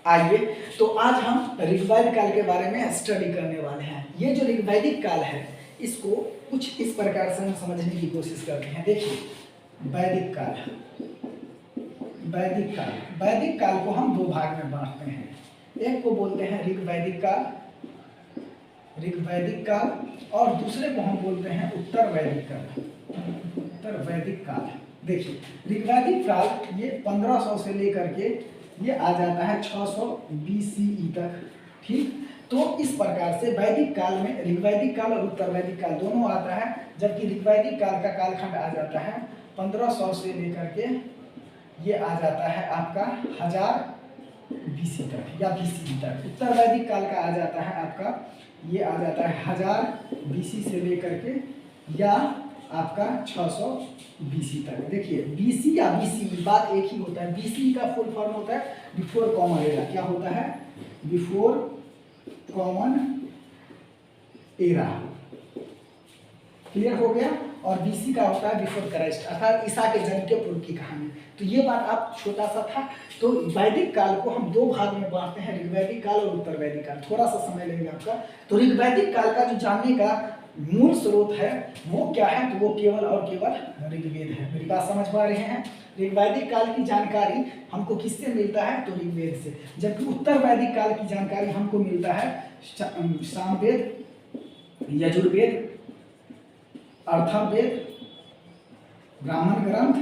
आइए तो आज हम ऋग्वैदिक काल के बारे में स्टडी करने वाले हैं। ये जो ऋग्वैदिक काल है इसको कुछ इस प्रकार से हम समझने की कोशिश करते हैं। देखिए, वैदिक काल, वैदिक काल को हम दो भाग में बांटते हैं। एक को बोलते हैं ऋग्वैदिक काल और दूसरे को हम बोलते हैं उत्तर वैदिक काल। देखिए, ऋग्वैदिक काल ये 1500 से लेकर के ये आ जाता है 600 BCE तक। ठीक, तो इस प्रकार से वैदिक काल में ऋग्वैदिक काल और उत्तर वैदिक काल दोनों आता है, जबकि ऋग्वैदिक काल का कालखंड आ जाता है 1500 से लेकर के ये आ जाता है आपका 1000 BC तक या BCE तक। उत्तर वैदिक काल का आ जाता है आपका ये आ जाता है 1000 BC से लेकर के या आपका 600 BC तक। देखिए, BC या BC बात एक ही होता है। BC का फुल फॉर्म होता है बिफोर कॉमन एरा। क्या होता है? Before common era. क्लियर हो गया? और BC का होता है बिफोर क्राइस्ट, अर्थात ईसा के जन्म के पूर्व की कहानी। तो ये बात आप छोटा सा था। तो वैदिक काल को हम दो भाग में बांटते हैं, ऋग्वैदिक काल और उत्तर वैदिक काल। थोड़ा सा समय लगेगा आपका। तो ऋग्वैदिक काल का जो जानने का मूल स्रोत है वो क्या है? तो वो केवल और केवल ऋग्वेद है। मेरी बात समझ पा रहे हैं? ऋग्वैदिक काल की जानकारी हमको किससे मिलता है? तो ऋग्वेद से। जबकि उत्तर वैदिक काल की जानकारी हमको मिलता है सामवेद, यजुर्वेद, अर्थववेद, ब्राह्मण ग्रंथ,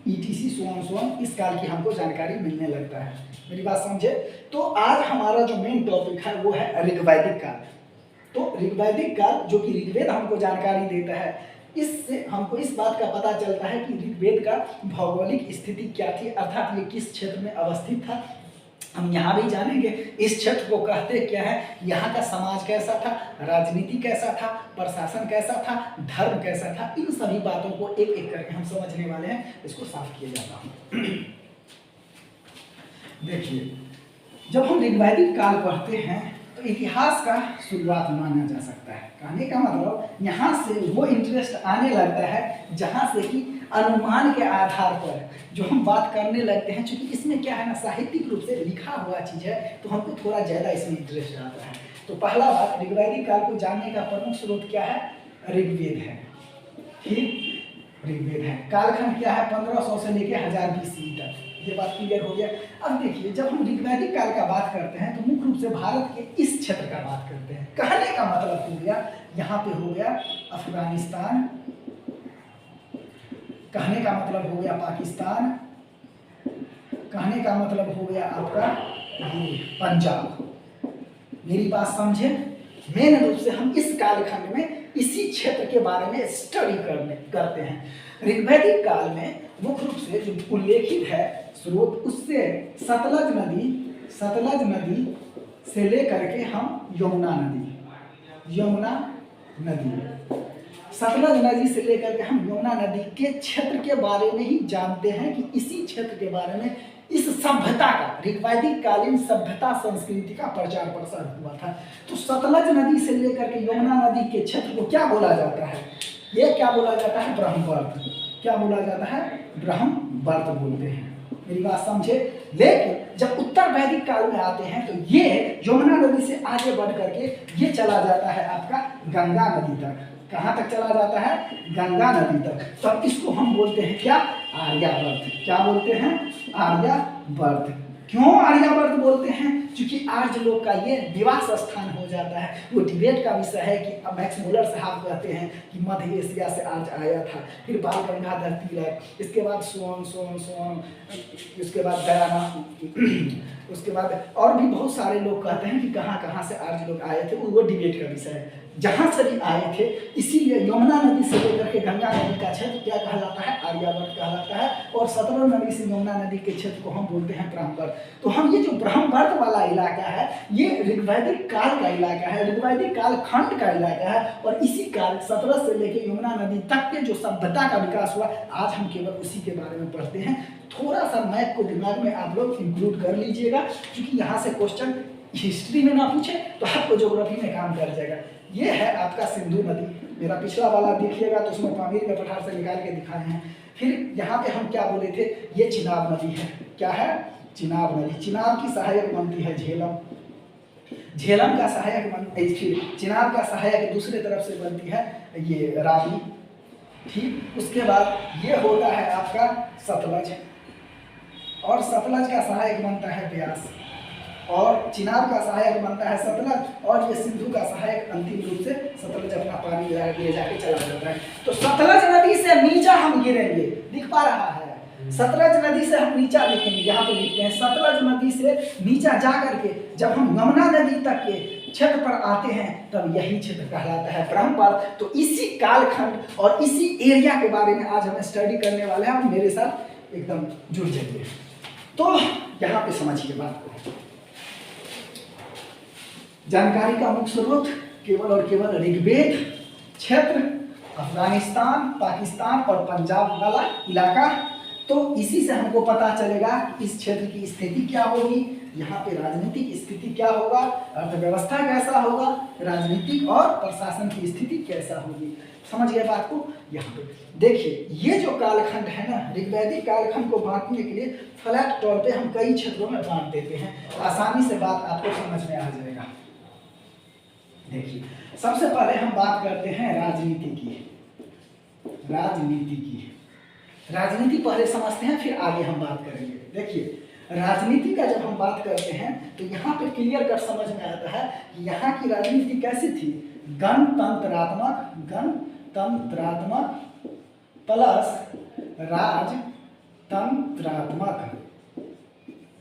ETC सोन इस काल की हमको जानकारी मिलने लगता है। मेरी बात समझे? तो आज हमारा जो मेन टॉपिक है वो है ऋग्वैदिक काल। तो ऋग्वैदिक काल जो कि ऋग्वेद हमको जानकारी देता है, इससे हमको इस बात का पता चलता है कि ऋग्वेद का भौगोलिक स्थिति क्या थी, अर्थात ये किस क्षेत्र में अवस्थित था। हम यहाँ भी जानेंगे इस क्षेत्र को कहते क्या है, यहाँ का समाज कैसा था, राजनीति कैसा था, प्रशासन कैसा था, धर्म कैसा था। इन सभी बातों को एक एक करके हम समझने वाले हैं। इसको साफ किया जाता हूँ। देखिए, जब हम ऋग्वैदिक काल पढ़ते हैं तो इतिहास का शुरुआत माना जा सकता है। कहने का मतलब यहाँ से वो इंटरेस्ट आने लगता है जहाँ से कि अनुमान के आधार पर जो हम बात करने लगते हैं। क्योंकि इसमें क्या है ना, साहित्यिक रूप से लिखा हुआ चीज़ है, तो हमको थोड़ा ज़्यादा इसमें इंटरेस्ट आता है। तो पहला बात, ऋग्वैदिक काल को जानने का प्रमुख स्रोत क्या है? ऋग्वेद है। ठीक, ऋग्वेद है। कालखंड क्या है? 1500 से लेकर 1000 BCE तक। ये बात क्लियर हो गया। अब देखिए, जब हम ऋग्वैदिक काल का बात करते हैं तो मुख्य रूप से भारत के इस क्षेत्र का बात करते हैं। कहने का मतलब हो गया, यहाँ पे हो गया अफगानिस्तान, कहने का मतलब हो गया पाकिस्तान, कहने का मतलब हो गया आपका ये पंजाब। मेरी बात समझे? मेन रूप से हम इस कालखंड में इसी क्षेत्र के बारे में स्टडी करते हैं। ऋग्वैदिक काल में मुख्य रूप से जो उल्लेखित है स्रोत, उससे सतलज नदी से लेकर के हम यमुना नदी, सतलज नदी से लेकर के हम यमुना नदी के क्षेत्र के बारे में ही जानते हैं कि इसी क्षेत्र के बारे में इस सभ्यता का, ऋग्वैदिक कालीन सभ्यता संस्कृति का प्रचार प्रसार हुआ था। तो सतलज नदी से लेकर के यमुना नदी के क्षेत्र को क्या बोला जाता है? ये क्या बोला जाता है? ब्रह्मवर्त। क्या बोला जाता है? ब्रह्मवर्त बोलते हैं। मेरी बात समझे? लेकिन जब उत्तर वैदिक काल में आते हैं तो ये यमुना नदी से आगे बढ़ करके ये चला जाता है आपका गंगा नदी तक। कहाँ तक चला जाता है? गंगा नदी तक। तब इसको हम बोलते हैं क्या? आर्यावर्त। क्या बोलते हैं? आर्यावर्त। क्यों आर्यावर्त बोलते हैं? क्योंकि आर्य लोग का ये निवास स्थान हो जाता है। वो डिबेट का विषय है कि अब मैक्स मुलर साहब कहते हैं कि मध्य एशिया से आर्य आया था, फिर बाल गंगाधर तिलक, इसके बाद सोन, उसके बाद दयानंद, उसके बाद और भी बहुत सारे लोग कहते हैं कि कहाँ कहाँ से आर्य लोग आए थे। वो डिबेट का विषय है। जहाँ से भी आए थे, इसीलिए यमुना नदी से लेकर के गंगा नदी का क्षेत्र क्या कहलाता है? आर्यावर्त कहलाता है। और सतलज नदी से यमुना नदी के क्षेत्र को हम बोलते हैं ब्रह्मवर्त। तो हम ये जो ब्रह्मवर्त वाला इलाका है ये ऋग्वैदिक काल का इलाका है, ऋग्वैदिक काल खंड का इलाका है। और इसी काल सतलज से लेकर यमुना नदी तक के जो सभ्यता का विकास हुआ, आज हम केवल उसी के बारे में पढ़ते हैं। थोड़ा सा मैथ को दिमाग में आप लोग इंक्लूड कर लीजिएगा, क्योंकि यहाँ से क्वेश्चन हिस्ट्री में ना पूछे तो आपको ज्योग्राफी में काम कर जाएगा। ये है आपका सिंधु नदी। मेरा पिछला वाला देखिएगा तो उसमें पामीर में पठार से निकाल के दिखाए हैं। फिर यहाँ पे हम क्या बोले थे? ये चिनाब नदी है। क्या है? चिनाब नदी, चिनाब की सहायक बनती है झेलम, झेलम का सहायक फिर चिनाब का सहायक दूसरे तरफ से बनती है ये रावी। ठीक, उसके बाद ये होता है आपका सतलज, और सतलज का सहायक बनता है ब्यास, और चिनाब का सहायक बनता है सतलज, और ये सिंधु का सहायक अंतिम रूप से सतलज अपना पानी ले जाके चला जाता है। तो सतलज नदी से नीचा हम गिरेंगे, दिख पा रहा है, सतलज नदी से हम नीचा लिखेंगे, यहाँ पे लिखते हैं सतलज नदी से नीचा जा करके जब हम यमुना नदी तक के क्षेत्र पर आते हैं तब यही क्षेत्र कहलाता है ब्रह्मपर्त। तो इसी कालखंड और इसी एरिया के बारे में आज हम स्टडी करने वाले हैं, आप मेरे साथ एकदम जुड़ जाइए। तो यहाँ पे समझिए बात को, जानकारी का मुख्य स्रोत केवल और केवल ऋग्वेद क्षेत्र, अफगानिस्तान, पाकिस्तान और पंजाब वाला इलाका। तो इसी से हमको पता चलेगा कि इस क्षेत्र की स्थिति क्या होगी, यहाँ पे राजनीतिक स्थिति क्या होगा, अर्थव्यवस्था कैसा होगा, राजनीतिक और प्रशासन की स्थिति कैसा होगी। समझ गए बात को। यहाँ पे देखिए, ये जो कालखंड है ना, ऋग्वैदिक कालखंड को बांटने के लिए फ्लैट तौर पे हम कई क्षेत्रों में बांट देते हैं, आसानी से बात आपको समझ में आ जाएगा। देखिए, सबसे पहले हम बात करते हैं राजनीति की। राजनीति पहले समझते हैं, फिर आगे हम बात करेंगे। देखिए, राजनीति का जब हम बात करते हैं तो यहाँ पे क्लियर कट समझ में आता है कि यहाँ की राजनीति कैसी थी, गणतंत्रात्मक प्लस राजतंत्रात्मक।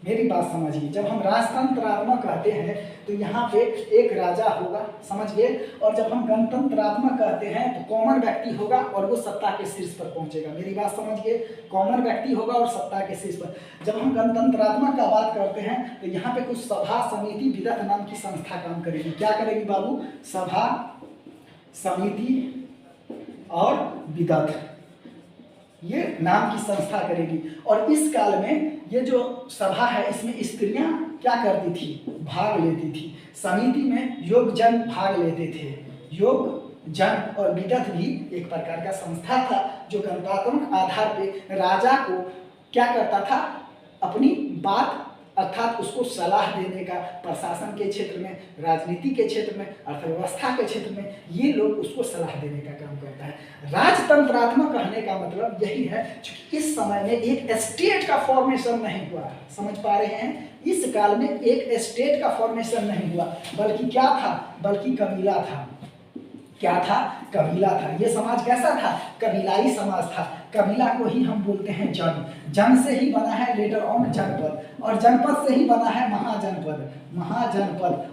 मेरी बात समझिए, जब हम राजतंत्रात्मक कहते हैं तो यहाँ पे एक राजा होगा, समझ गए, और जब हम गणतंत्रात्मक कहते हैं तो कॉमन व्यक्ति होगा और वो सत्ता के शीर्ष पर पहुंचेगा। मेरी बात समझ गए, कॉमन व्यक्ति होगा और सत्ता के शीर्ष पर। जब हम गणतंत्रात्मक का बात करते हैं तो यहाँ पे कुछ सभा, समिति, विदत नाम की संस्था काम करेगी। क्या करेगी बाबू? सभा, समिति और विदत, ये नाम की संस्था करेगी। और इस काल में ये जो सभा है इसमें स्त्रियां क्या करती थी? भाग लेती थी। समिति में योग जन भाग लेते थे। योग जन और विदत भी एक प्रकार का संस्था था जो गणतंत्रात्मक आधार पे राजा को क्या करता था? अपनी बात अर्थात उसको सलाह देने का, प्रशासन के क्षेत्र में, राजनीति के क्षेत्र में, अर्थव्यवस्था के क्षेत्र में ये लोग उसको सलाह देने का काम करता है। राजतंत्रात्मक कहने का मतलब यही है, क्योंकि इस समय में एक स्टेट का फॉर्मेशन नहीं हुआ। समझ पा रहे हैं? इस काल में एक स्टेट का फॉर्मेशन नहीं हुआ, बल्कि क्या था? बल्कि कबीला था। क्या था? कबीला था। ये समाज कैसा था? कबीलाई समाज था। कबीला को ही हम बोलते हैं जन। जन से ही बना है लेटर ऑन जनपद, और जनपद से ही बना है महाजनपद,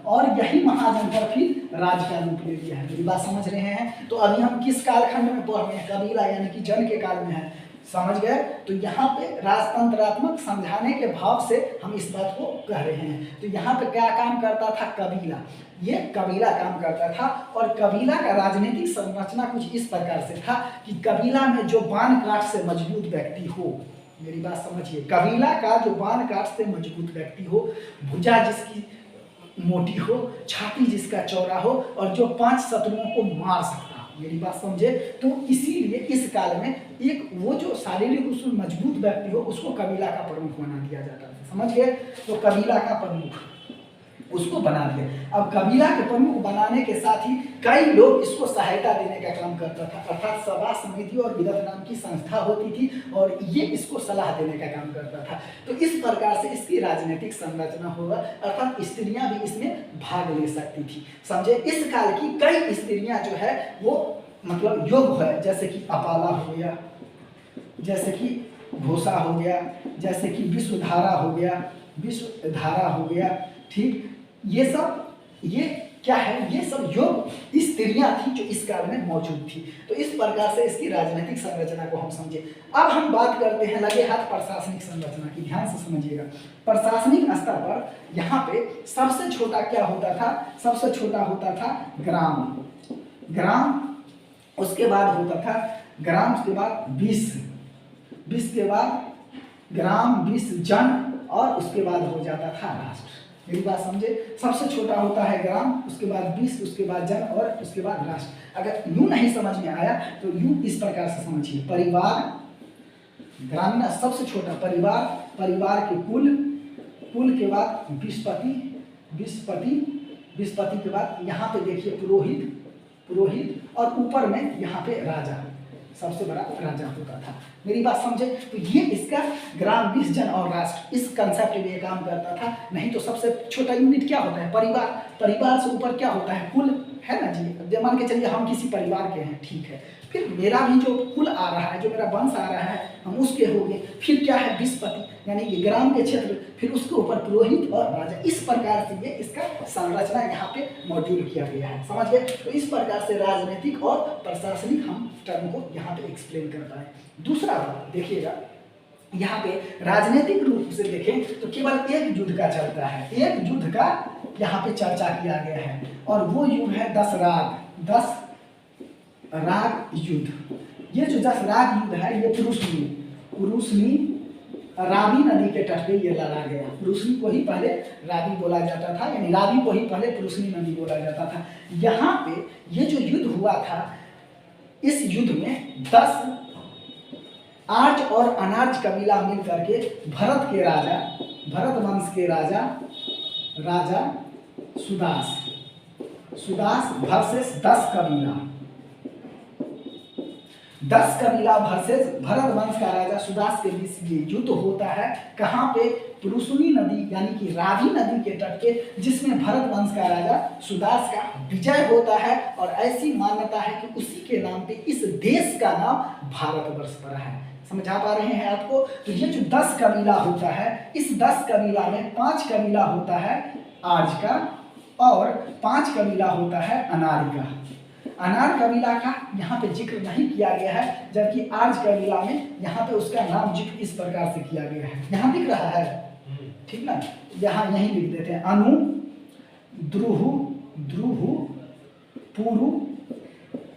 और यही महाजनपद फिर राज्य का रूप ले लिया है। मेरी बात समझ रहे हैं? तो अभी हम किस कालखंड में पढ़ रहे हैं? कबीला यानी कि जन के काल में है। समझ गए? तो यहाँ पे राजतंत्रात्मक समझाने के भाव से हम इस बात को कह रहे हैं। तो यहाँ पे क्या काम करता था? कबीला। ये कबीला काम करता था, और कबीला का राजनीतिक संरचना कुछ इस प्रकार से था कि कबीला में जो बाण काट से मजबूत व्यक्ति हो, मेरी बात समझिए, कबीला का जो बाण काट से मजबूत व्यक्ति हो, भुजा जिसकी मोटी हो, छाती जिसका चौड़ा हो, और जो 5 शत्रुओं को मार सकता, मेरी बात समझे। तो इसीलिए इस काल में एक वो जो शारीरिक रूप से मजबूत व्यक्ति हो उसको कबीला का प्रमुख बना दिया जाता था। समझ गए? तो कबीला का प्रमुख उसको बना दिया। अब कबीला के प्रमुख बनाने के साथ ही कई लोग इसको सहायता देने का काम करता था, अर्थात सभा, समिति और विदत नाम की संस्था होती थी, और ये इसको सलाह देने का काम करता था। तो इस प्रकार से इसकी राजनीतिक संरचना होगा, अर्थात स्त्रियां भी इसमें भाग ले सकती थी। समझे? इस काल की कई स्त्रियां जो है वो मतलब योग है, जैसे कि अपाला हो गया, जैसे कि घोषा हो गया, जैसे कि विश्वधारा हो गया, ठीक, ये सब ये क्या है? ये सब योग स्त्रियां थी जो इस काल में मौजूद थी। तो इस प्रकार से इसकी राजनीतिक संरचना को हम समझे। अब हम बात करते हैं लगे हाथ प्रशासनिक संरचना की। ध्यान से समझिएगा। प्रशासनिक स्तर पर यहाँ पे सबसे छोटा क्या होता था? सबसे छोटा होता था ग्राम, उसके बाद होता था ग्राम, उसके बाद 20 के बाद ग्राम, 20 जन, और उसके बाद हो जाता था राष्ट्र। मेरी बात समझे? सबसे छोटा होता है ग्राम, उसके बाद 20, उसके बाद जन, और उसके बाद राष्ट्र। अगर यूं नहीं समझ में आया तो यूं इस प्रकार से समझिए। परिवार, ग्रामीण सबसे छोटा परिवार, परिवार के कुल, कुल के बाद विस्पति, विस्पति, विस्पति के बाद यहाँ पे देखिए पुरोहित, पुरोहित, और ऊपर में यहाँ पे राजा, सबसे बड़ा राजा होता था। मेरी बात समझे? तो ये इसका ग्राम, 20 जन और राष्ट्र, इस कंसेप्ट में ये काम करता था। नहीं तो सबसे छोटा यूनिट क्या होता है? परिवार। परिवार से ऊपर क्या होता है? कुल, है ना जी। मान के चलिए हम किसी परिवार के हैं, ठीक है, फिर मेरा भी जो कुल आ रहा है, जो मेरा वंश आ रहा है, हम उसके हो गए। फिर क्या है? विस्पति, यानी कि ग्राम के क्षेत्र, फिर उसके ऊपर पुरोहित और राजा। इस प्रकार से ये इसका संरचना यहाँ पे मॉड्यूल किया गया है, समझ गए? तो इस प्रकार से राजनीतिक और प्रशासनिक हम टर्म को यहाँ पे एक्सप्लेन करता है। दूसरा बात देखिएगा, यहाँ पे राजनीतिक रूप से देखें तो केवल एक युद्ध का चलता है, एक युद्ध का यहाँ पे चर्चा किया गया है, और वो युद्ध है दशराग, 10 राग युद्ध। ये जो 10 राग युद्ध है, ये पुरुषनी, पुरुषनी रावी नदी के तट पे ये लड़ा गया। पुरुषनी को ही पहले रावी बोला जाता था, यानी रावी को ही पहले पुरुषनी नदी बोला जाता था। यहाँ पे ये जो युद्ध हुआ था, इस युद्ध में 10 आर्य और अनार्य कबीला मिल करके भरत के राजा, भरत वंश के राजा, राजा सुदास, सुदास वर्सेस 10 कबीला, 10 कबीला वर्सेस भरत वंश का राजा सुदास के बीच ये युद्ध होता है। कहाँ पे? पुरुषनी नदी, यानी कि रावी नदी के तट पे, जिसमें भरत वंश का राजा सुदास का विजय होता है। और ऐसी मान्यता है कि उसी के नाम पे इस देश का नाम भारतवर्ष पड़ा है। समझा पा रहे हैं आपको? तो ये जो 10 कबीला होता है, इस 10 कबीला में 5 कबीला होता है आर्य का और 5 कबीला होता है अनार्य का। अनार्य कबीला का यहाँ पे जिक्र नहीं किया गया है, जबकि आर्य कबीला में यहाँ पे उसका नाम जिक्र इस प्रकार से किया गया है। यहाँ दिख रहा है, ठीक ना? यहाँ यही लिख देते हैं, अनु, द्रुहु, द्रुहु, पुरु,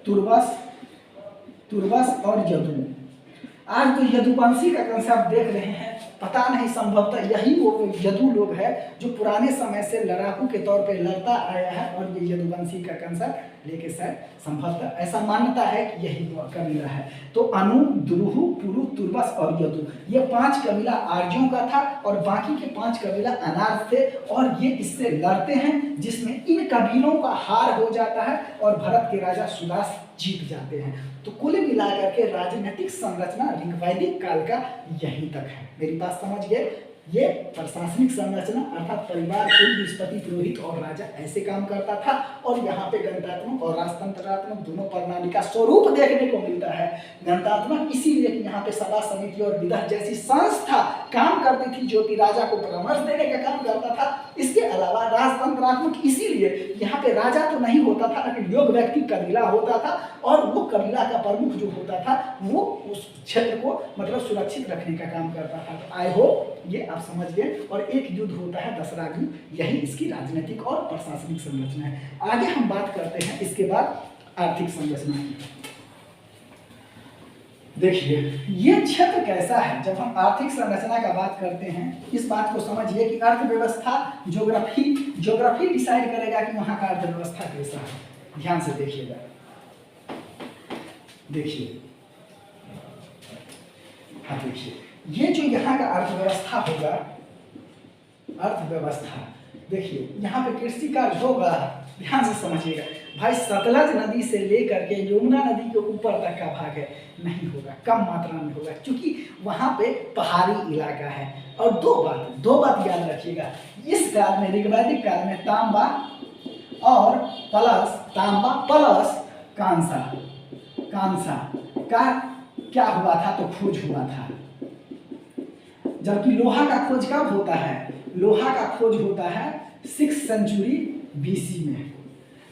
तुर्वस, तुर्वस और यदु। आज तो यदुवंशी का कंसेप्ट देख रहे हैं, पता नहीं संभवतः यही वो यदु लोग है जो पुराने समय से लड़ाकू के तौर पे लड़ता आया है, और ये यदुवंशी का कंसेप्ट लेके शायद संभवतः ऐसा मान्यता है कि यही कबीला है। तो अनु, द्रुहु, पुरु, तुर्वस और यदु, ये 5 कबीला आर्यों का था, और बाकी के 5 कबीला अनार्य थे, और ये इससे लड़ते हैं, जिसमें इन कबीलों का हार हो जाता है और भरत के राजा सुदास जीत जाते हैं। तो कुल मिलाकर के राजनीतिक संरचना ऋग्वैदिक काल का यहीं तक है। मेरी बात समझ गए? ये प्रशासनिक संरचना अर्थात परिवार, कुल, विस्पति, पुरोहित और राजा ऐसे काम करता था, और यहाँ पे गणतात्मक और राजतंत्रात्मक दोनों प्रणाली का स्वरूप देखने को मिलता है। गणतात्मक इसीलिए कि यहाँ पे सभा समिति और विधान जैसी संस्था काम करती थी, जो कि राजा को परामर्श देने का काम करता था। इसके अलावा राजतंत्रात्मक इसीलिए यहाँ पे राजा तो नहीं होता था, लेकिन योग व्यक्ति कबीला होता था, और वो कबीला का प्रमुख जो होता था वो उस क्षेत्र को मतलब सुरक्षित रखने का काम करता था। तो आई होप ये आप समझ गए। और एक युद्ध होता है दशराग युद्ध, यही इसकी राजनीतिक और प्रशासनिक संरचना है। आगे हम बात करते हैं इसके बाद आर्थिक संरचना की। देखिए ये क्षेत्र कैसा है। जब हम आर्थिक संरचना का बात करते हैं, इस बात को समझिए कि अर्थव्यवस्था ज्योग्राफी डिसाइड करेगा कि वहाँ का अर्थव्यवस्था कैसा है। ध्यान से देखिएगा, देखिए, हाँ देखिए, ये जो यहाँ का अर्थव्यवस्था होगा, अर्थव्यवस्था देखिए, यहाँ पे कृषि कार्य होगा। ध्यान से समझिएगा भाई, सतलज नदी से लेकर के यमुना नदी के ऊपर तक का भाग है, नहीं होगा, कम मात्रा में होगा, क्योंकि वहाँ पे पहाड़ी इलाका है। और दो बात याद रखिएगा, इस काल में, ऋग्वैदिक काल में, तांबा प्लस कांसा का क्या हुआ था? तो खोज हुआ था। जबकि लोहा का खोज कब होता है? लोहा का खोज होता है 6th सेंचुरी बीसी में।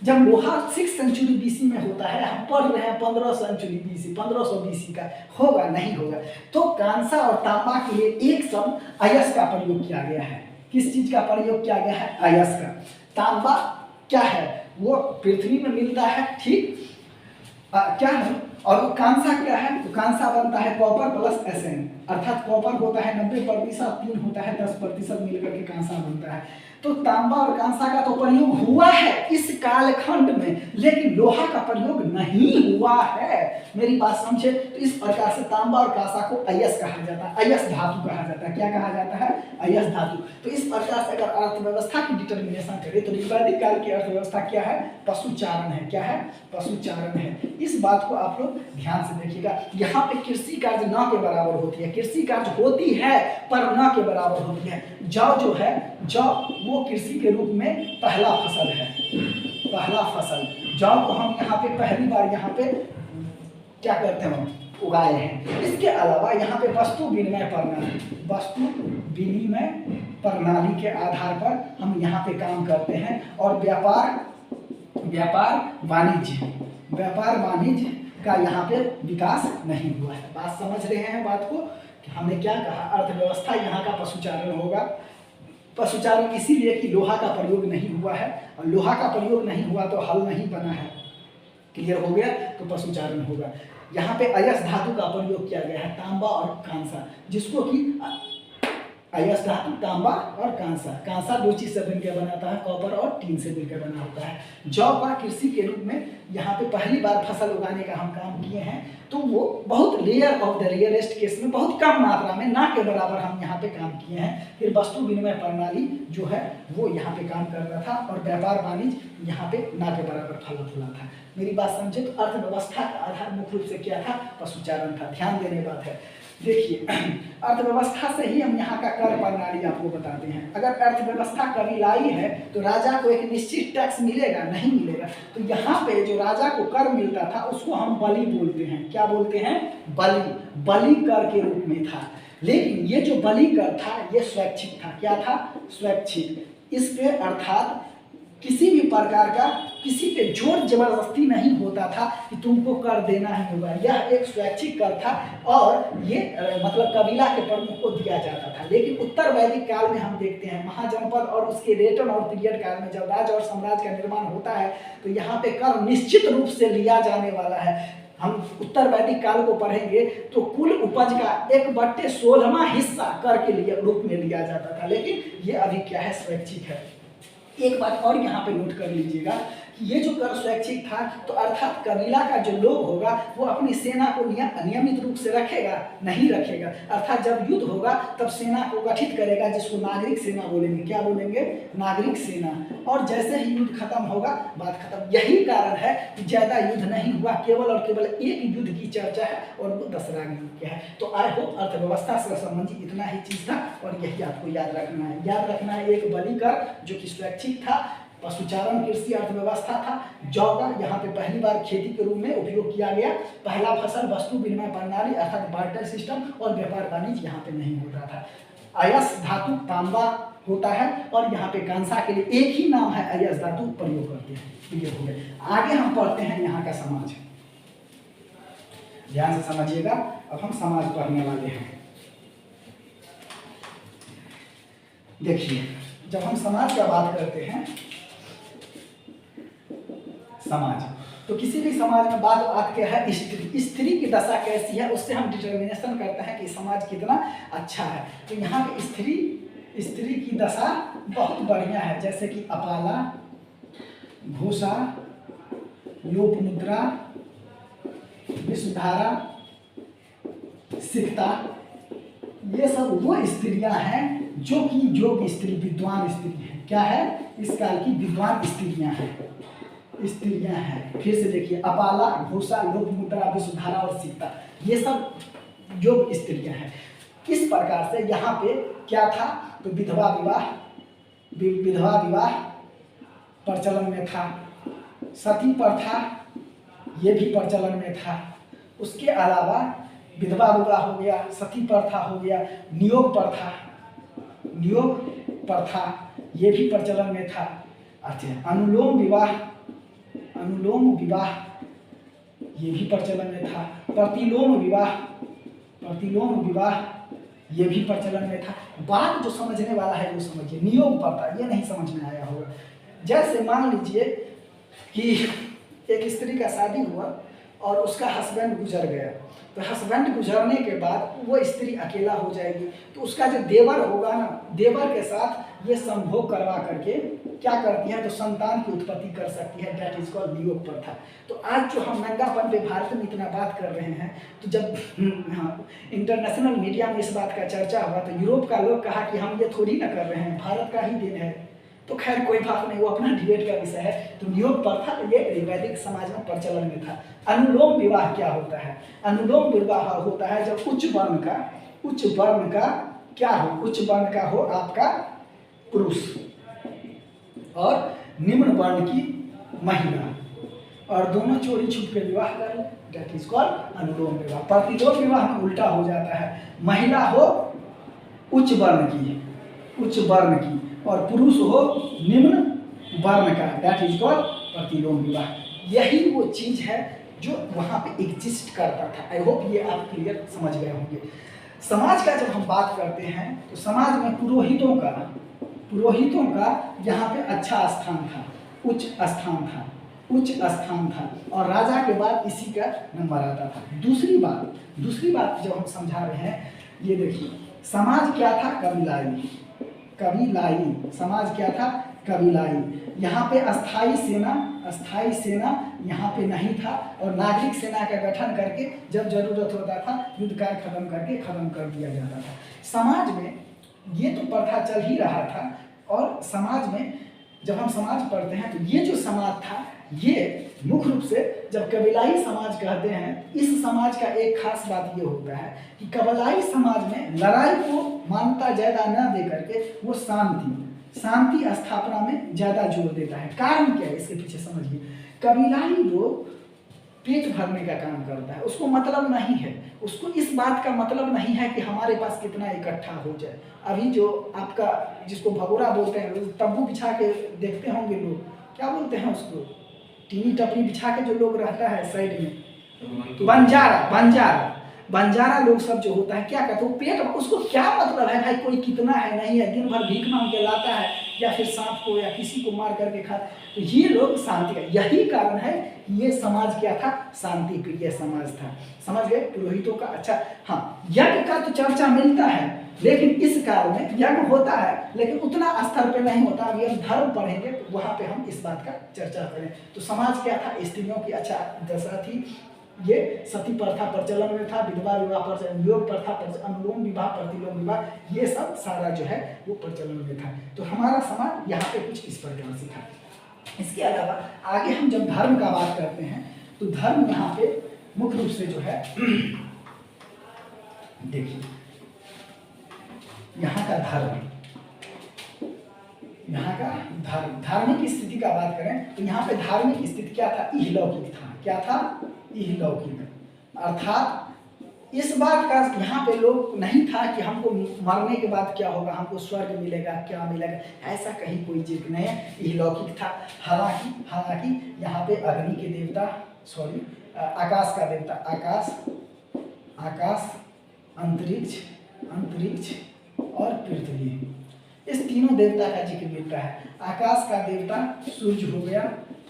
जब लोहा 6th सेंचुरी बीसी में होता है, हम पढ़ रहे हैं 1500 बीसी का, होगा नहीं होगा। तो कांसा और तांबा के लिए एक शब्द अयस का प्रयोग किया गया है। किस चीज का प्रयोग किया गया है? अयस का। तांबा क्या है? वो पृथ्वी में मिलता है, ठीक, क्या है? और कांसा क्या है, तो कांसा बनता है कॉपर प्लस एसएन, अर्थात कॉपर होता है 90%, तीन होता है 10% मिलकर के कांसा बनता है। तो तांबा और कांसा का तो प्रयोग हुआ है इस कालखंड में, लेकिन लोहा का प्रयोग नहीं हुआ है। मेरी बात समझे? तो इस प्रकार से तांबा और कांसा को अयस्क कहा जाता है, अयस्क धातु कहा जाता है। क्या कहा जाता है? अयस्क धातु। तो इस प्रकार से अगर अर्थव्यवस्था की डिटर्मिनेशन करें तो ऋग्वैदिक काल की अर्थव्यवस्था क्या है? पशुचारण है। क्या है? पशुचारण है। इस बात को आप लोग ध्यान से देखिएगा। यहाँ पे कृषि कार्य न के बराबर होती है, कृषि कार्य होती है पर न के बराबर होती है। जौ जो है, जौ वो कृषि के रूप में पहला फसल है, पहला फसल। जौ को हम यहाँ पे पहली बार यहाँ पे क्या करते हैं? उगाए हैं। इसके अलावा यहाँ पे वस्तु विनिमय प्रणाली, वस्तु विनिमय प्रणाली के आधार पर हम यहाँ पे काम करते हैं। और व्यापार वाणिज्य का यहाँ पे विकास नहीं हुआ है। बात समझ रहे हैं बात को? हमने क्या कहा? अर्थव्यवस्था यहाँ का पशुचारण होगा। पशुचारण इसीलिए कि लोहा का प्रयोग नहीं हुआ है, और लोहा का प्रयोग नहीं हुआ तो हल नहीं बना है। क्लियर हो गया? तो पशुचारण होगा। यहाँ पे अयस्क धातु का प्रयोग किया गया है, तांबा और कांसा, जिसको कि अयस्क धातु, तांबा और कांसा। कांसा दो चीज से मिलकर बनाता है, कॉपर और टीन से मिलकर बना होता है। जौ का कृषि के रूप में यहाँ पे पहली बार फसल उगाने का हम काम किए हैं, तो वो बहुत rare of the rarest case में, बहुत कम मात्रा में, ना के बराबर हम यहाँ पे काम किए हैं। फिर वस्तु विनिमय प्रणाली जो है वो यहाँ पे काम कर रहा था, और व्यापार वाणिज्य यहाँ पे ना के बराबर फला फूला था। मेरी बात समझे? तो अर्थव्यवस्था का आधार मुख्य रूप से क्या था? पशुचारण था। ध्यान देने बात है। देखिए, अर्थव्यवस्था से ही हम यहाँ का कर प्रणाली आपको बताते हैं। अगर अर्थव्यवस्था कबीलाई है तो राजा को एक निश्चित टैक्स मिलेगा? नहीं मिलेगा। तो यहाँ पे जो राजा को कर मिलता था उसको हम बलि बोलते हैं। क्या बोलते हैं? बलि। बलि कर के रूप में था। लेकिन ये जो बलि कर था ये स्वैच्छिक था। क्या था? स्वैच्छिक। इस पे अर्थात किसी भी प्रकार का किसी पे जोर जबरदस्ती नहीं होता था कि तुमको कर देना ही होगा। यह एक स्वैच्छिक कर था, और ये मतलब कबीला के प्रमुख को दिया जाता था। लेकिन उत्तर वैदिक काल में हम देखते हैं, महाजनपद और उसके रेटन और पीरियड काल में जब राज्य और साम्राज्य का निर्माण होता है तो यहाँ पे कर निश्चित रूप से लिया जाने वाला है। हम उत्तर वैदिक काल को पढ़ेंगे तो कुल उपज का 1/16वां हिस्सा कर के लिए रूप में लिया जाता था, लेकिन ये अभी क्या है? स्वैच्छिक है। एक बात और यहाँ पे नोट कर लीजिएगा कि ये जो कर स्वैच्छिक था, तो अर्थात कबीला का जो लोग होगा वो अपनी सेना को नियमित रूप से रखेगा? नहीं रखेगा। अर्थात जब युद्ध होगा तब सेना को गठित करेगा, जिसको नागरिक सेना बोलेंगे। क्या बोलेंगे? नागरिक सेना। और जैसे ही युद्ध खत्म होगा बात खत्म। यही कारण है कि ज्यादा युद्ध नहीं हुआ, केवल और केवल एक युद्ध की चर्चा है, और वो दसरा युद्ध क्या है। तो आई होप अर्थव्यवस्था से संबंधित इतना ही चीज था, और यही आपको याद रखना है। याद रखना है एक बलि कर जो कि स्वैच्छिक था, पशुचारण कृषि अर्थव्यवस्था था, जौ का यहाँ पे पहली बार खेती के रूप में उपयोग किया गया, पहला फसल, वस्तु विनिमय प्रणाली अर्थात बार्टर सिस्टम, और व्यापार वाणिज्य यहाँ पे नहीं होता था। अयस्क धातु तांबा होता है, और यहाँ पे कांसा के लिए एक ही नाम है अयस्क धातु प्रयोग करते हैं। क्लियर हो गए? आगे हम पढ़ते हैं यहाँ का समाज। ध्यान से समझिएगा, अब हम समाज पढ़ने वाले हैं। देखिए, जब हम समाज का बात करते हैं, समाज, तो किसी भी समाज में बात आती है स्त्री की दशा कैसी है, उससे हम डिटर्मिनेशन करते हैं कि समाज कितना अच्छा है। तो यहाँ पे स्त्री की दशा बहुत बढ़िया है, जैसे कि अपाला, घोषा, लोपमुद्रा, विषधारा, सिकता, ये सब वो स्त्रियां हैं जो कि योग्य स्त्री, विद्वान स्त्री है। क्या है? इस काल की विद्वान स्त्रियां हैं। फिर से देखिए, अपाला, घोषा, लोपमुद्रा, विषधारा और सिकता, ये सब योग्य स्त्रियां हैं। इस प्रकार से यहाँ पे क्या था? तो विधवा विवाह प्रचलन में था, सती प्रथा ये भी प्रचलन में था। उसके अलावा विधवा विवाह हो गया, सती प्रथा हो गया, नियोग प्रथा ये भी प्रचलन में था। अच्छा, अनुलोम विवाह ये भी प्रचलन में था। प्रतिलोम विवाह ये भी प्रचलन में था। बात जो समझने वाला है वो समझिए। नियोग प्रथा ये नहीं समझ में आया होगा। जैसे मान लीजिए कि एक स्त्री का शादी हुआ और उसका हस्बैंड गुजर गया, तो हस्बैंड गुजरने के बाद वो स्त्री अकेला हो जाएगी, तो उसका जो देवर होगा ना, देवर के साथ ये संभोग करवा करके क्या करती है, तो संतान की उत्पत्ति कर सकती है। दैट इज कॉल्ड वियोग प्रथा। तो आज जो हम नंगापन पे भारत में इतना बात कर रहे हैं, तो जब इंटरनेशनल मीडिया में इस बात का चर्चा हुआ तो यूरोप का लोग कहा कि हम ये थोड़ी ना कर रहे हैं, भारत का ही दिन है। तो खैर कोई बात नहीं, वो अपना डिबेट का विषय है। तो वियोग प्रथा ये वैदिक समाज में प्रचलन में था। अनुलोम विवाह क्या होता है? अनुलोम विवाह होता है जब उच्च वर्ण का क्या हो, उच्च वर्ण का हो आपका पुरुष और निम्न वर्ण की महिला, और दोनों चोरी छुप के विवाह कर ले, दैट इज कॉल्ड अनुलोम विवाह। प्रतिलोम विवाह में उल्टा हो जाता है, महिला हो उच्च वर्ण की और पुरुष हो निम्न वर्ण का, दैट इज कॉल्ड प्रतिलोम विवाह। यही वो चीज है जो वहाँ पे एग्जिस्ट करता था। आई होप ये आप क्लियर समझ गए होंगे। समाज का जब हम बात करते हैं तो समाज में पुरोहितों का यहाँ पे अच्छा स्थान था, उच्च स्थान था और राजा के बाद इसी का नंबर आता था। दूसरी बात जब हम समझा रहे हैं, ये देखिए समाज क्या था, कबीलाई समाज क्या था, कबीलाई। यहाँ पे अस्थाई सेना यहाँ पे नहीं था और नागरिक सेना का गठन करके जब जरूरत होता था युद्ध कार्य खत्म कर दिया जाता था। समाज में ये तो प्रथा चल ही रहा था और समाज में जब हम समाज पढ़ते हैं तो ये जो समाज था, ये मुख्य रूप से जब कबीलाई समाज कहते हैं, इस समाज का एक खास बात ये होता है कि कबीलाई समाज में लड़ाई को मान्यता ज़्यादा न दे करके वो शांति स्थापना में ज़्यादा जोर देता है। कारण क्या है इसके पीछे समझिए। कबीलाई लोग पेट भरने का काम करता है, उसको मतलब नहीं है, उसको इस बात का मतलब नहीं है कि हमारे पास कितना इकट्ठा हो जाए। अभी जो आपका जिसको भगोड़ा बोलते हैं, तंबू बिछा के देखते होंगे लोग, क्या बोलते हैं उसको, टीनी टपरी बिछा के जो लोग रहता है साइड में, बंजारा लोग सब जो होता है क्या कहते हैं, पेट, उसको क्या मतलब है भाई कोई कितना है नहीं है, दिन भर भीख मांग के लाता है या फिर सांप को या किसी को मार करके खाता। तो ये लोग शांति का, यही कारण है ये समाज क्या था, शांति प्रिय समाज था। समझ गए पुरोहितों का। अच्छा हाँ, यज्ञ का तो चर्चा मिलता है, लेकिन इस काल में यज्ञ होता है लेकिन उतना स्तर पे नहीं होता। अभी हम धर्म पढ़ेंगे तो वहाँ पे हम इस बात का चर्चा करें। तो समाज क्या था, स्त्रियों की अच्छा दशा थी, ये सती प्रथा प्रचलन में था, विधवा विवाह प्रचलन, वियोग प्रथा, अनुलोम विवाह, प्रतिलोम विवाह, ये सब सारा जो है वो प्रचलन में था। तो हमारा समाज यहाँ पे कुछ इस प्रकार से था। इसके अलावा आगे हम जब धर्म का बात करते हैं तो धर्म यहाँ पे मुख्य रूप से जो है देखिए यहाँ का धार्मिक स्थिति का बात करें तो यहाँ पे धार्मिक स्थिति क्या था, इहलौकिक था। क्या था, इहलौकिक। अर्थात इस बात का यहाँ पे लोग नहीं था कि हमको मरने के बाद क्या होगा, हमको स्वर्ग मिलेगा, क्या मिलेगा, ऐसा कहीं कोई जिक्र नहीं है, इहलौकिक था। हालांकि यहाँ पे अग्नि के देवता, आकाश का देवता, आकाश, अंतरिक्ष और पृथ्वी, इस तीनों देवता का जिक्र मिलता है। आकाश का देवता सूर्य हो गया,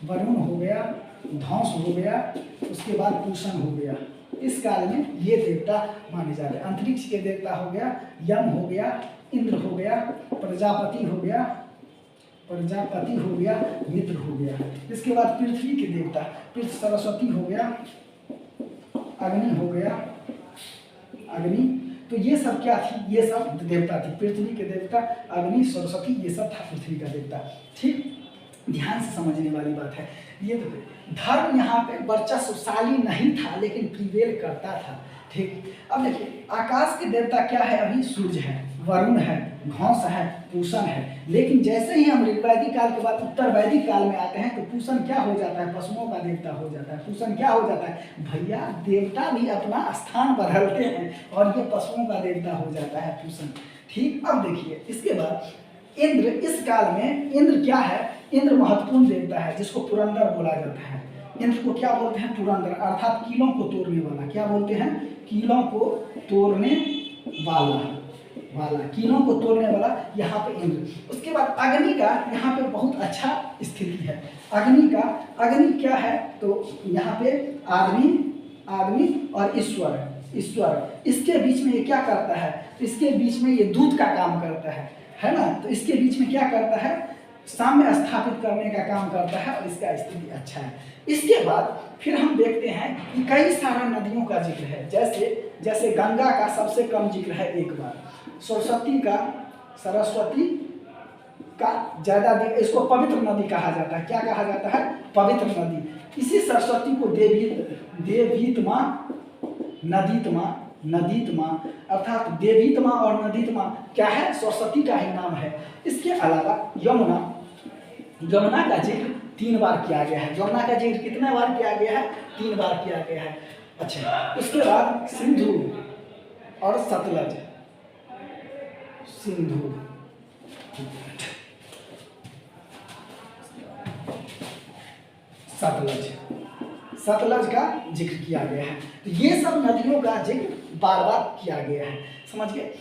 वरुण हो गया, ध्वंस हो गया, उसके बाद पूषण हो गया। इस काल में ये देवता माने जाते हैं। अंतरिक्ष के देवता हो गया यम हो गया, इंद्र हो गया, प्रजापति हो गया, मित्र हो गया। इसके बाद पृथ्वी के देवता, सरस्वती हो गया, अग्नि हो गया, तो ये सब क्या थी, ये सब देवता थी। पृथ्वी के देवता अग्नि, सरस्वती, ये सब था पृथ्वी का देवता। ठीक, ध्यान से समझने वाली बात है। ये तो धर्म यहाँ पे वर्चस्वशाली नहीं था लेकिन प्रिवेल करता था। ठीक, अब देखिए आकाश के देवता क्या है, अभी सूर्य है, वरुण है, घोष है, पूषण है। लेकिन जैसे ही हम ऋग्वैदिक काल के बाद उत्तर वैदिक काल में आते हैं तो पूषण क्या हो जाता है, पशुओं का देवता हो जाता है। पूषण क्या हो जाता है भैया, देवता भी अपना स्थान बदलते हैं और ये पशुओं का देवता हो जाता है पूषण। ठीक, अब देखिए इसके बाद इंद्र, इस काल में इंद्र क्या है, इंद्र महत्वपूर्ण देवता है जिसको पुरंदर बोला जाता है। इंद्र को क्या बोलते हैं, पुरंदर, अर्थात कीलों को तोड़ने वाला। क्या बोलते हैं, कीलों को तोड़ने वाला। वाला, कीलों को तोड़ने वाला यहाँ पे इंद्र। उसके बाद अग्नि का यहाँ पे बहुत अच्छा स्थिति है। अग्नि का, अग्नि क्या है तो यहाँ पे आदमी, आदमी और ईश्वर, ईश्वर, इसके बीच में ये क्या करता है तो इसके बीच में ये दूत का काम करता है ना। तो इसके बीच में क्या करता है, साम्य स्थापित करने का काम करता है और इसका स्थिति अच्छा है। इसके बाद फिर हम देखते हैं कि कई सारा नदियों का जिक्र है, जैसे गंगा का सबसे कम जिक्र है एक बार, सरस्वती का ज़्यादा, इसको पवित्र नदी कहा जाता है। क्या कहा जाता है, पवित्र नदी। इसी सरस्वती को देवीतमा, नदीतमा अर्थात देवीतमा और नदीतमा क्या है, सरस्वती का ही नाम है। इसके अलावा यमुना का जिक्र 3 बार किया गया है। यमुना का जिक्र कितने बार किया गया है, 3 बार किया गया है। अच्छा, उसके बाद सिंधु और सतलज, सिंधु, सतलज का जिक्र किया गया है। तो ये सब नदियों का जिक्र बार बार किया गया है, समझ गए।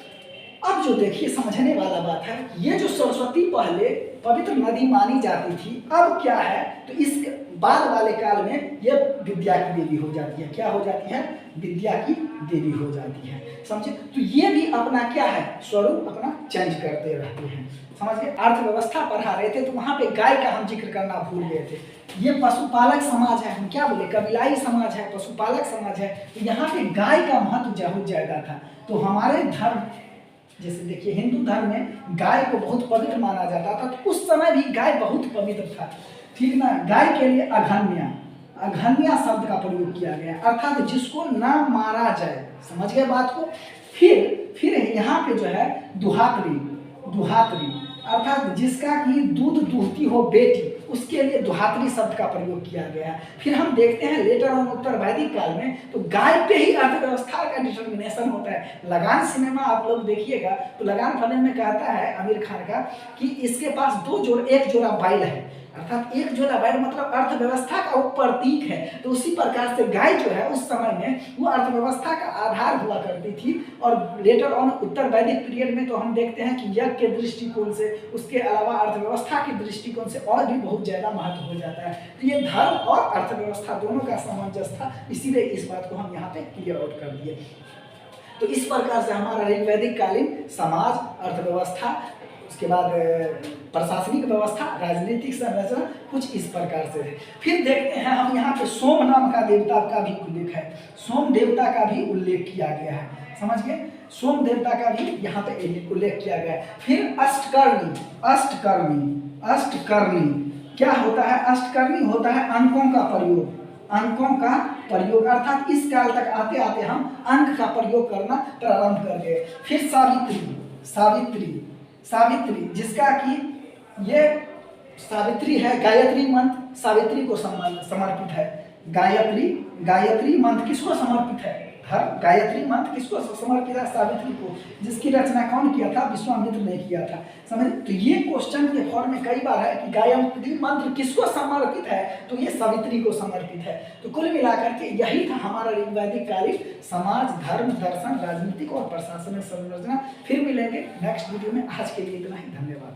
अब जो देखिए समझने वाला बात है, ये जो सरस्वती पहले पवित्र नदी मानी जाती थी, अब क्या है तो इस बाद वाले काल में ये विद्या की देवी हो जाती है। क्या हो जाती है, विद्या की देवी हो जाती है, समझे। तो ये भी अपना क्या है, स्वरूप अपना चेंज करते रहते हैं, समझ गए। अर्थव्यवस्था पढ़ा रहे थे तो वहाँ पे गाय का हम जिक्र करना भूल गए थे। ये पशुपालक समाज है, हम क्या बोले, कबीलाई समाज है, पशुपालक समाज है। तो यहाँ पे गाय का महत्व बहुत ज्यादा था। तो हमारे धर्म, जैसे देखिए हिंदू धर्म में गाय को बहुत पवित्र माना जाता था। तो उस समय भी गाय बहुत पवित्र था, ठीक ना। गाय के लिए अघन्या शब्द का प्रयोग किया गया, अर्थात जिसको ना मारा जाए, समझ गए बात को। फिर यहाँ पे जो है दुहात्री अर्थात जिसका की दूध दूहती हो बेटी, उसके लिए दुहात्री शब्द का प्रयोग किया गया। फिर हम देखते हैं लेटर ऑन उत्तर वैदिक काल में तो गाय पे ही अर्थव्यवस्था का डिटर्मिनेशन होता है। लगान सिनेमा आप लोग देखिएगा तो लगान फिल्म में कहता है आमिर खान का कि इसके पास एक जोड़ा बैल है, अर्थात एक जोड़ा बैल मतलब अर्थव्यवस्था का प्रतीक है। तो उसी प्रकार से गाय जो है उस समय में वो अर्थव्यवस्था का आधार हुआ करती थी। और लेटर ऑन उत्तर वैदिक पीरियड में तो हम देखते हैं कि यज्ञ के दृष्टिकोण से, उसके अलावा अर्थव्यवस्था के दृष्टिकोण से और भी बहुत ज़्यादा महत्व हो जाता है। तो ये धर्म और अर्थव्यवस्था दोनों का सामंजस्य था, इसीलिए इस बात को हम यहाँ पे क्लियर आउट कर दिए। तो इस प्रकार से हमारा वैदिक कालीन समाज, अर्थव्यवस्था, उसके बाद प्रशासनिक व्यवस्था, राजनीतिक संरचना कुछ इस प्रकार से है। फिर देखते हैं हम यहाँ पे सोम नाम का देवता का भी उल्लेख है, सोम देवता का भी उल्लेख किया गया है, समझ गए। सोम देवता का भी यहाँ पे उल्लेख किया गया है। फिर अष्टकर्णी क्या होता है, अष्टकर्णी होता है अंकों का प्रयोग, अर्थात इस काल तक आते आते हम अंक का प्रयोग करना प्रारंभ कर गए। फिर सावित्री जिसका कि ये सावित्री है, गायत्री मंत्र सावित्री को समर्पित है। गायत्री मंत्र किसको समर्पित है, गायत्री मंत्र किसको समर्पित है, सावित्री को, जिसकी रचना कौन किया था, विश्वामित्र ने किया था, समझ। तो ये क्वेश्चन के फॉर्म में कई बार है कि गायत्री मंत्र किसको समर्पित है, तो ये सावित्री को समर्पित है। तो कुल मिलाकर के यही था हमारा वैदिक कालीन समाज, धर्म, दर्शन, राजनीतिक और प्रशासनिक संरचना। फिर मिलेंगे नेक्स्ट वीडियो में, आज के लिए इतना ही, धन्यवाद।